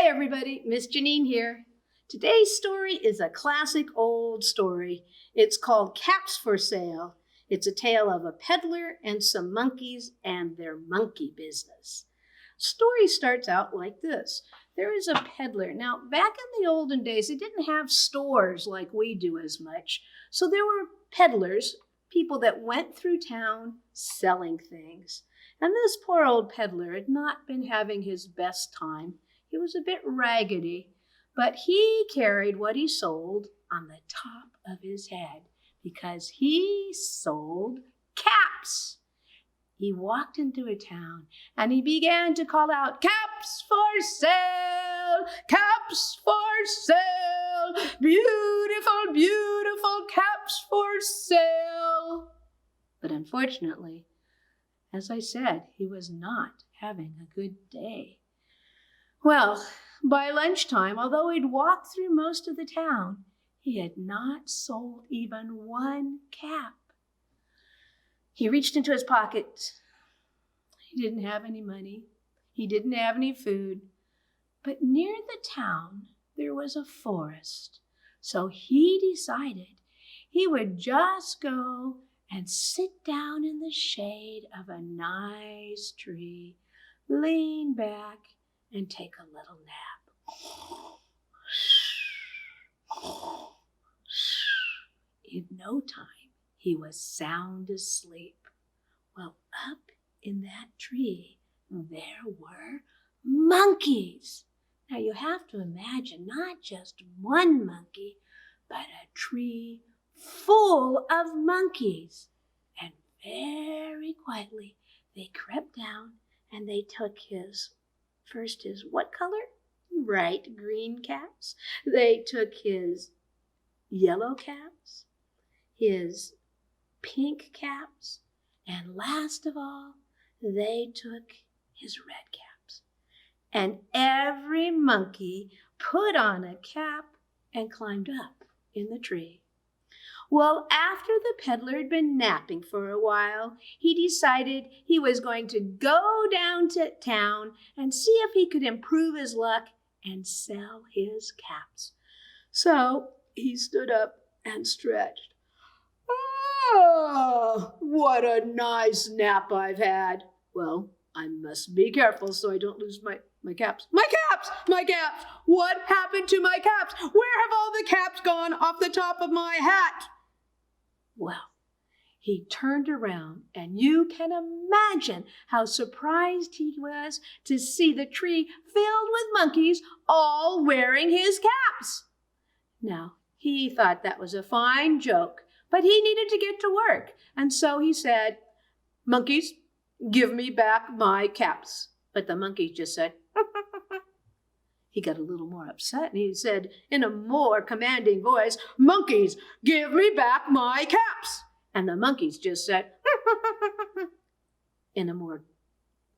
everybody, Miss Janine here. Today's story is a classic old story. It's called Caps for Sale. It's a tale of a peddler and some monkeys and their monkey business. Story starts out like this. There is a peddler. Now, back in the olden days, they didn't have stores like we do as much. So there were peddlers, people that went through town selling things. And this poor old peddler had not been having his best time. He was a bit raggedy, but he carried what he sold on the top of his head because he sold caps. He walked into a town and he began to call out, "Caps for sale! Caps for sale! Beautiful, beautiful caps for sale!" But unfortunately, as I said, he was not having a good day. Well, by lunchtime, although he'd walked through most of the town, he had not sold even one cap. He reached into his pocket. He didn't have any money. He didn't have any food. But near the town, there was a forest. So he decided he would just go and sit down in the shade of a nice tree, lean back, and take a little nap. In no time, he was sound asleep. Well, up in that tree, there were monkeys. Now you have to imagine not just one monkey, but a tree full of monkeys. And very quietly, they crept down and they took his what color? Right, green caps. They took his yellow caps, his pink caps, and last of all, they took his red caps. And every monkey put on a cap and climbed up in the tree. Well, after the peddler had been napping for a while, he decided he was going to go down to town and see if he could improve his luck and sell his caps. So he stood up and stretched. "Oh, what a nice nap I've had. Well, I must be careful so I don't lose my caps. My caps! My caps! What happened to my caps? Where have all the caps gone off the top of my hat?" Well, he turned around, and you can imagine how surprised he was to see the tree filled with monkeys all wearing his caps. Now, he thought that was a fine joke, but he needed to get to work, and so he said, "Monkeys, give me back my caps." But the monkeys just said, He got a little more upset, and he said in a more commanding voice, "Monkeys, give me back my caps." And the monkeys just said, in a more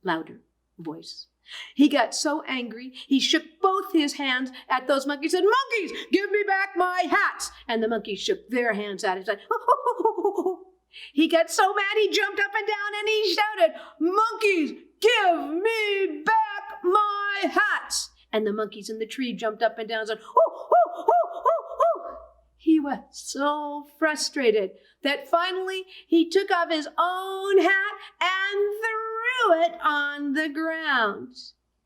louder voice. He got so angry, he shook both his hands at those monkeys and said, "Monkeys, give me back my hats." And the monkeys shook their hands at him and said, He got so mad, he jumped up and down and he shouted, "Monkeys, give me back my hats." And the monkeys in the tree jumped up and down and said, "Oh, oh, oh, oh, oh." He was so frustrated that finally he took off his own hat and threw it on the ground.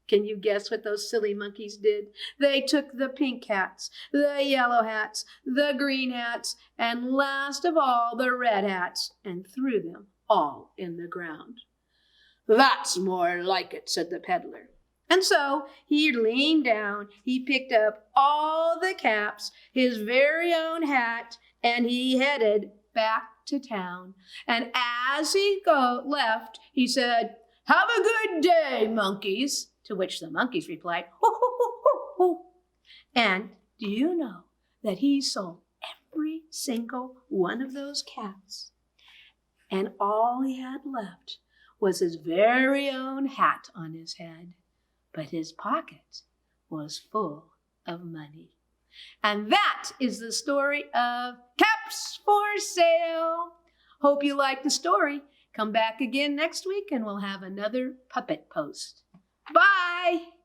Can you guess what those silly monkeys did? They took the pink hats, the yellow hats, the green hats, and last of all, the red hats, and threw them all in the ground. "That's more like it," said the peddler. And so he leaned down, he picked up all the caps, his very own hat, and he headed back to town. And as he left, he said, "Have a good day, monkeys." To which the monkeys replied, "Ho, ho, ho, ho, ho." And do you know that he sold every single one of those caps? And all he had left was his very own hat on his head. But his pocket was full of money. And that is the story of Caps for Sale. Hope you liked the story. Come back again next week and we'll have another puppet post. Bye!